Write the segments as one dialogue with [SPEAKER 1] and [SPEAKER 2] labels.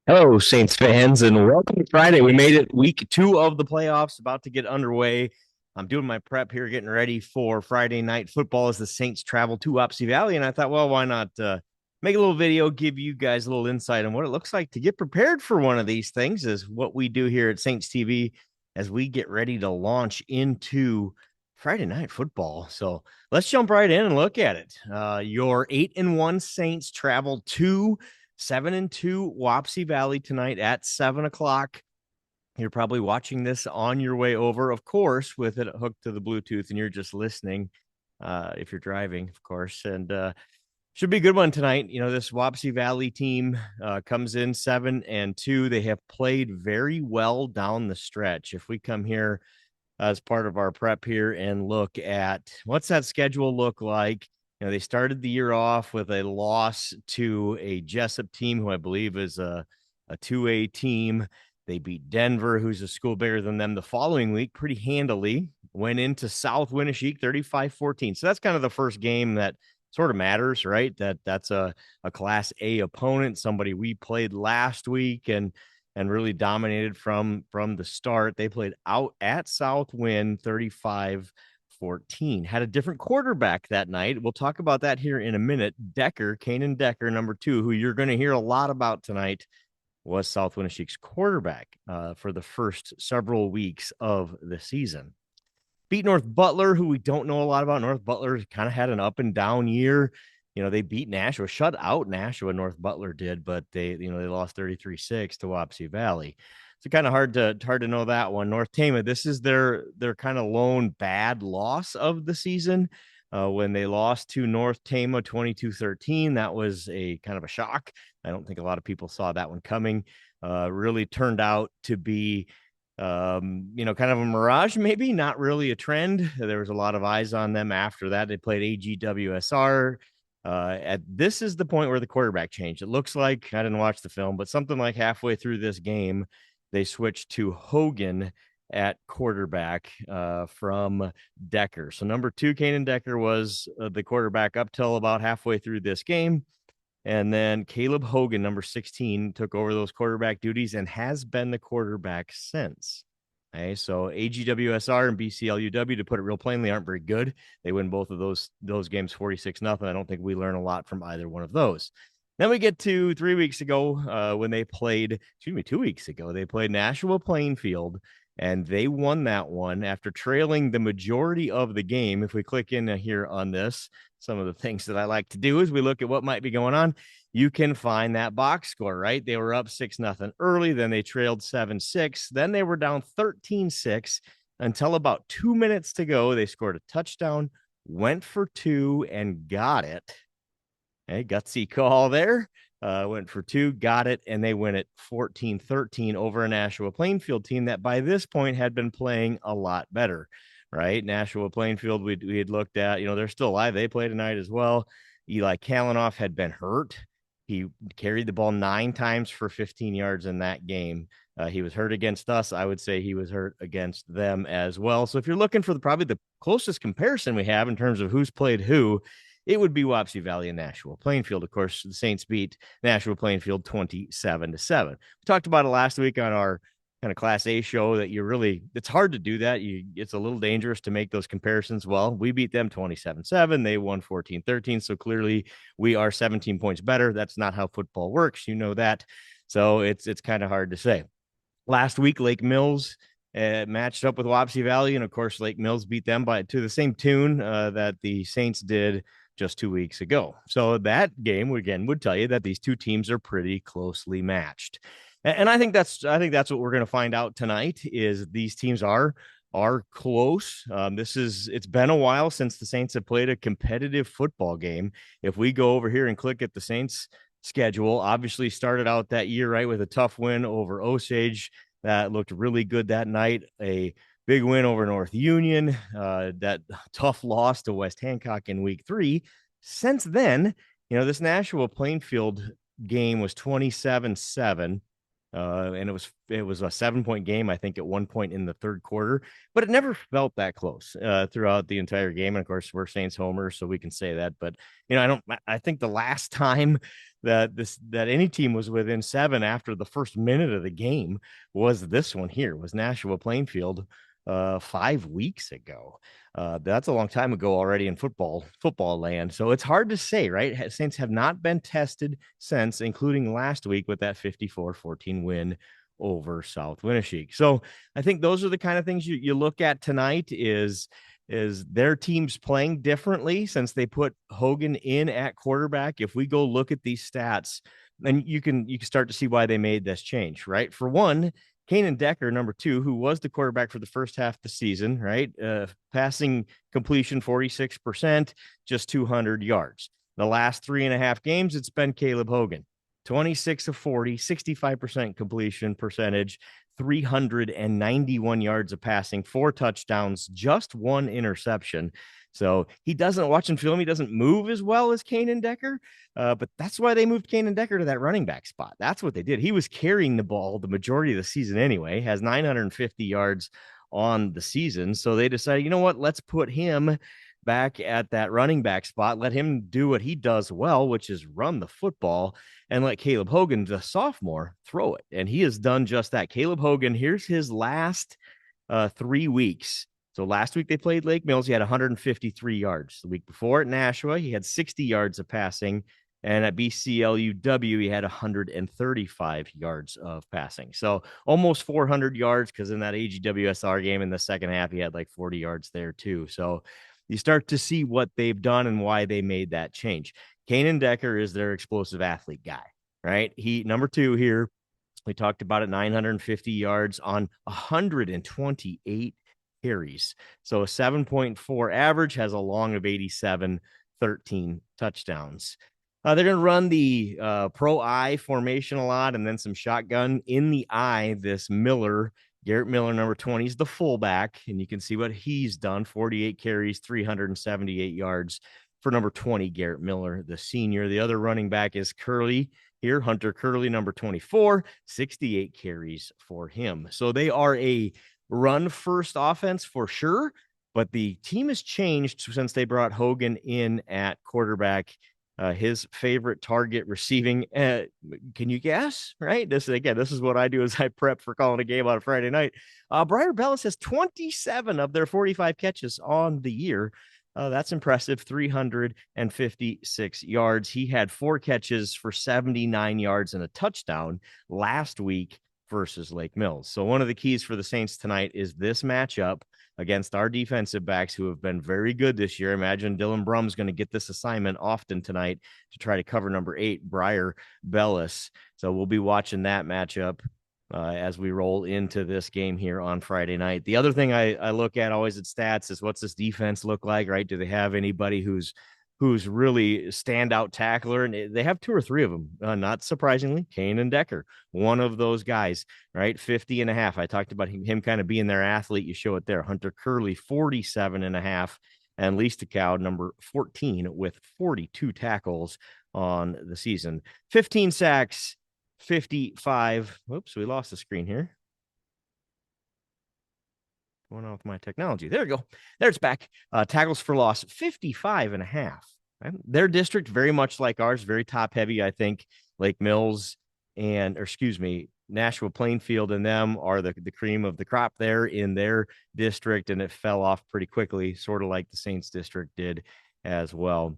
[SPEAKER 1] Hello, Saints fans, and welcome to Friday. We made it week 2 of the playoffs, about to get underway. I'm doing my prep here, getting ready for Friday night football as the Saints travel to Wapsie Valley. And I thought, well, why not make a little video, give you guys a little insight on what it looks like to get prepared for one of these things, is what we do here at Saints TV as we get ready to launch into Friday night football. So let's jump right in and look at it. Your 8-1 Saints travel to 7-2 Wapsie Valley tonight at 7 o'clock. You're probably watching this on your way over, of course, with it hooked to the Bluetooth, and you're just listening if you're driving, of course. And should be a good one tonight. You know, this Wapsie Valley team comes in 7-2. They have played very well down the stretch. If we come here as part of our prep here and look at what's that schedule look like. You know, they started the year off with a loss to a Jessup team, who I believe is a 2A team. They beat Denver, who's a school bigger than them, the following week pretty handily. Went into South Winneshiek 35-14. So that's kind of the first game that sort of matters, right? That's a Class A opponent, somebody we played last week and really dominated from the start. They played out at Southwind 35-14. Had a different quarterback that night. We'll talk about that here in a minute. Kanan Decker, number 2, who you're going to hear a lot about tonight, was South Winneshiek's quarterback for the first several weeks of the season. Beat North Butler, who we don't know a lot about. North Butler kind of had an up and down year. You know, they beat Nashua, shut out Nashua, North Butler did, but they lost 33-6 to Wapsie Valley. So kind of hard to know that one. North Tama, this is their kind of lone bad loss of the season. When they lost to North Tama 22-13, that was a kind of a shock. I don't think a lot of people saw that one coming. Really turned out to be kind of a mirage, maybe not really a trend. There was a lot of eyes on them after that. They played AGWSR. This is the point where the quarterback changed. It looks like, I didn't watch the film, but something like halfway through this game, they switched to Hogan at quarterback from Decker. So number 2, Kanan Decker, was the quarterback up till about halfway through this game. And then Caleb Hogan, number 16, took over those quarterback duties and has been the quarterback since. Okay, so AGWSR and BCLUW, to put it real plainly, aren't very good. They win both of those games 46-0. I don't think we learn a lot from either one of those. Then we get to 3 weeks ago when they played, 2 weeks ago, they played Nashua Plainfield, and they won that one after trailing the majority of the game. If we click in here on this, some of the things that I like to do is we look at what might be going on. You can find that box score, right? They were up 6-0 early, then they trailed 7-6, then they were down 13-6 until about 2 minutes to go. They scored a touchdown, went for 2, and got it. Hey, gutsy call there. Went for 2, got it, and they win it 14-13 over a Nashua Plainfield team that by this point had been playing a lot better, right? Nashua Plainfield, we had looked at, they're still alive. They play tonight as well. Eli Kalanoff had been hurt. He carried the ball 9 times for 15 yards in that game. He was hurt against us. I would say he was hurt against them as well. So if you're looking for probably the closest comparison we have in terms of who's played who, it would be Wapsie Valley and Nashua Plainfield. Of course, the Saints beat Nashua Plainfield 27-7. We talked about it last week on our kind of Class A show that it's hard to do that. It's a little dangerous to make those comparisons. Well, we beat them 27-7. They won 14-13. So clearly we are 17 points better. That's not how football works. You know that. So it's kind of hard to say. Last week, Lake Mills matched up with Wapsie Valley. And of course, Lake Mills beat them to the same tune that the Saints did just 2 weeks ago. So that game again would tell you that these two teams are pretty closely matched. And I think that's what we're going to find out tonight, is these teams are close. It's been a while since the Saints have played a competitive football game. If we go over here and click at the Saints schedule, obviously started out that year, right, with a tough win over Osage. That looked really good that night. A big win over North Union, that tough loss to West Hancock in week 3. Since then, this Nashua Plainfield game was 27-7. And it was a 7-point game, I think, at one point in the third quarter, but it never felt that close throughout the entire game. And of course, we're Saints homers, so we can say that. But I think the last time that any team was within 7 after the first minute of the game was this one here, was Nashua Plainfield 5 weeks ago. That's a long time ago already in football land. So it's hard to say, right? Saints have not been tested since, including last week with that 54-14 win over South Winneshiek. So I think those are the kind of things you look at tonight is their teams playing differently since they put Hogan in at quarterback. If we go look at these stats, then you can start to see why they made this change, right? For one, Kanan Decker, number 2, who was the quarterback for the first half of the season, right? Passing completion 46%, just 200 yards. The last 3.5 games, it's been Caleb Hogan. 26 of 40, 65% completion percentage, 391 yards of passing, 4 touchdowns, just 1 interception. So he doesn't, watching film, he doesn't move as well as Kanan Decker, but that's why they moved Kanan Decker to that running back spot. That's what they did. He was carrying the ball the majority of the season anyway, has 950 yards on the season. So they decided, you know what, let's put him back at that running back spot, let him do what he does well, which is run the football, and let Caleb Hogan, the sophomore, throw it. And he has done just that. Caleb Hogan, here's his last 3 weeks. So last week they played Lake Mills. He had 153 yards. The week before at Nashua, he had 60 yards of passing. And at BCLUW, he had 135 yards of passing. So almost 400 yards, because in that AGWSR game in the second half, he had like 40 yards there too. So you start to see what they've done and why they made that change. Kanan Decker is their explosive athlete guy, right? He, number 2 here, we talked about it, 950 yards on 128 carries. So a 7.4 average, has a long of 87, 13 touchdowns. They're going to run the pro I formation a lot, and then some shotgun in the I. This Garrett Miller, number 20, is the fullback, and you can see what he's done. 48 carries, 378 yards for number 20, Garrett Miller, the senior. The other running back is Curley here, Hunter Curley, number 24, 68 carries for him. So they are a run-first offense for sure, but the team has changed since they brought Hogan in at quarterback. His favorite target receiving, can you guess? Right? This is what I do as I prep for calling a game on a Friday night. Briar Bellis has 27 of their 45 catches on the year. That's impressive. 356 yards. He had 4 catches for 79 yards and a touchdown last week versus Lake Mills. So one of the keys for the Saints tonight is this matchup against our defensive backs, who have been very good this year. Imagine Dylan Brum's going to get this assignment often tonight to try to cover number 8, Briar Bellis. So we'll be watching that matchup as we roll into this game here on Friday night. The other thing I look at always at stats is, what's this defense look like, right? Do they have anybody who's really standout tackler? And they have 2 or 3 of them, not surprisingly. Kanan Decker, one of those guys, right? 50.5. I talked about him kind of being their athlete. You show it there. Hunter Curley, 47.5, and Lisa Cow, number 14, with 42 tackles on the season. 15 sacks, 55. Whoops, we lost the screen here. Going on with my technology. There we go. There's back. Tackles for loss, 55.5. Their district, very much like ours, very top heavy. I think Lake Mills Nashua Plainfield and them are the cream of the crop there in their district, and it fell off pretty quickly, sort of like the Saints district did as well.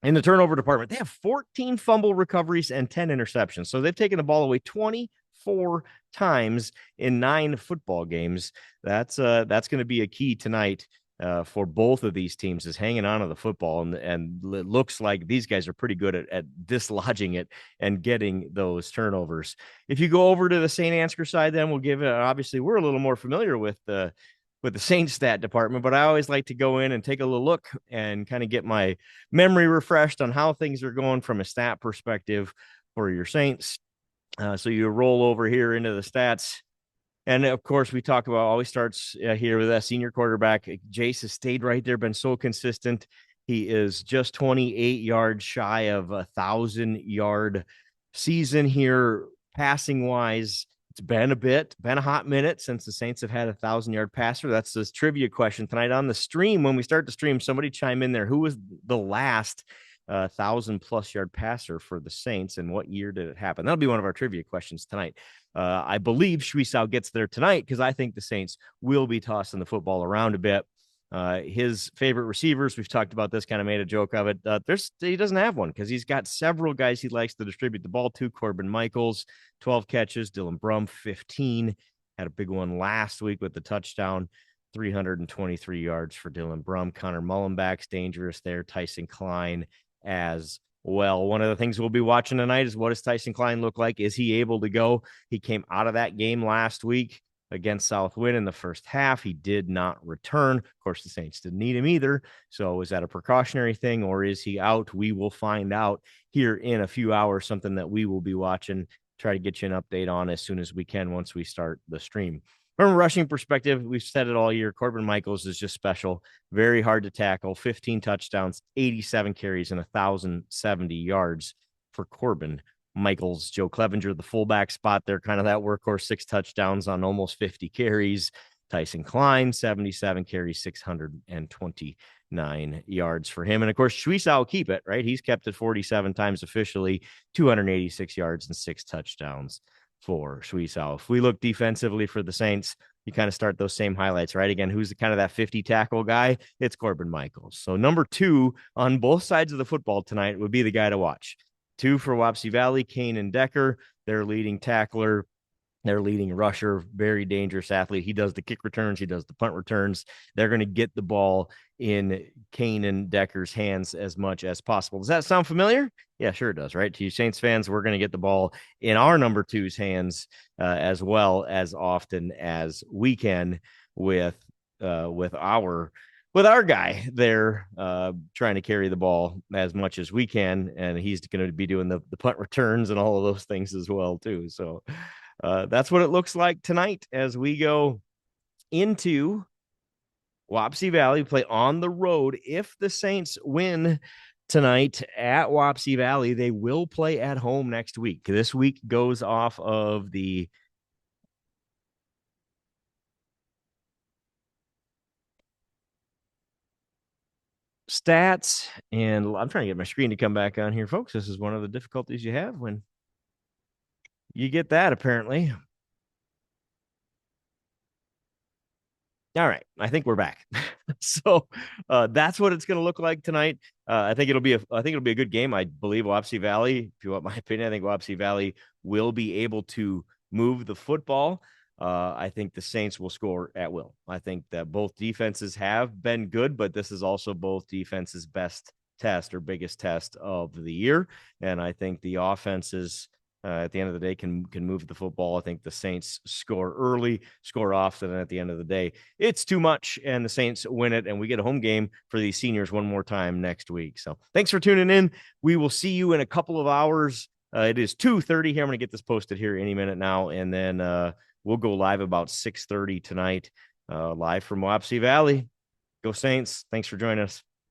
[SPEAKER 1] In the turnover department, they have 14 fumble recoveries and 10 interceptions. So they've taken the ball away 24 times in 9 football games. That's going to be a key tonight for both of these teams, is hanging on to the football. And it looks like these guys are pretty good at dislodging it and getting those turnovers. If you go over to the St. Ansgar side, then we'll give it, obviously we're a little more familiar with the Saints stat department, but I always like to go in and take a little look and kind of get my memory refreshed on how things are going from a stat perspective for your Saints. So you roll over here into the stats. And of course, we talk about, always starts here with that senior quarterback. Jace has stayed right there, been so consistent. He is just 28 yards shy of 1,000-yard season here, passing wise. It's been a hot minute since the Saints have had a 1,000-yard passer. That's this trivia question tonight on the stream. When we start the stream, somebody chime in there. Who was the last 1,000+ yard passer for the Saints, and what year did it happen? That'll be one of our trivia questions tonight. I believe Schwiesau gets there tonight because I think the Saints will be tossing the football around a bit. His favorite receivers, we've talked about this, kind of made a joke of it. He doesn't have one because he's got several guys he likes to distribute the ball to. Corbin Michaels, 12 catches. Dylan Brum, 15. Had a big one last week with the touchdown. 323 yards for Dylan Brum. Connor Mullenback's dangerous there. Tyson Klein as well. One of the things we'll be watching tonight is, what does Tyson Klein look like? Is he able to go? He came out of that game last week against Southwind in the first half. He did not return. Of course, the Saints didn't need him either. So is that a precautionary thing, or is he out? We will find out here in a few hours, something that we will be watching, try to get you an update on as soon as we can once we start the stream. From a rushing perspective, we've said it all year. Corbin Michaels is just special. Very hard to tackle. 15 touchdowns, 87 carries, and 1,070 yards for Corbin Michaels. Joe Clevenger, the fullback spot there, kind of that workhorse, 6 touchdowns on almost 50 carries. Tyson Klein, 77 carries, 629 yards for him. And of course, Schwiesau will keep it, right? He's kept it 47 times officially, 286 yards and 6 touchdowns for Schwiesau. If we look defensively for the Saints, you kind of start those same highlights, right? Again, who's the kind of that 50 tackle guy? It's Corbin Michaels. So number 2 on both sides of the football tonight would be the guy to watch. 2 for Wapsie Valley, Kanan Decker, their leading tackler, their leading rusher, very dangerous athlete. He does the kick returns. He does the punt returns. They're going to get the ball in Kanan Decker's hands as much as possible. Does that sound familiar? Yeah, sure it does, right? To you Saints fans, we're going to get the ball in our number 2's hands as well as often as we can with our guy there trying to carry the ball as much as we can. And he's going to be doing the punt returns and all of those things as well, too. So that's what it looks like tonight as we go into Wapsie Valley, play on the road. If the Saints win tonight at Wapsie Valley, they will play at home next week. This week goes off of the stats, and I'm trying to get my screen to come back on here, folks. This is one of the difficulties you have when you get that, apparently. All right, I think we're back. So that's what it's going to look like tonight. I think it'll be a good game. I believe Wapsie Valley, if you want my opinion, I think Wapsie Valley will be able to move the football. I think the Saints will score at will. I think that both defenses have been good, but this is also both defenses' best test or biggest test of the year. And I think the offenses at the end of the day can move the football. I think the Saints score early, score often, and at the end of the day, it's too much, and the Saints win it, and we get a home game for these seniors one more time next week. So thanks for tuning in. We will see you in a couple of hours. It is 2:30 here. I'm going to get this posted here any minute now, and then we'll go live about 6:30 tonight, live from Wapsie Valley. Go Saints. Thanks for joining us.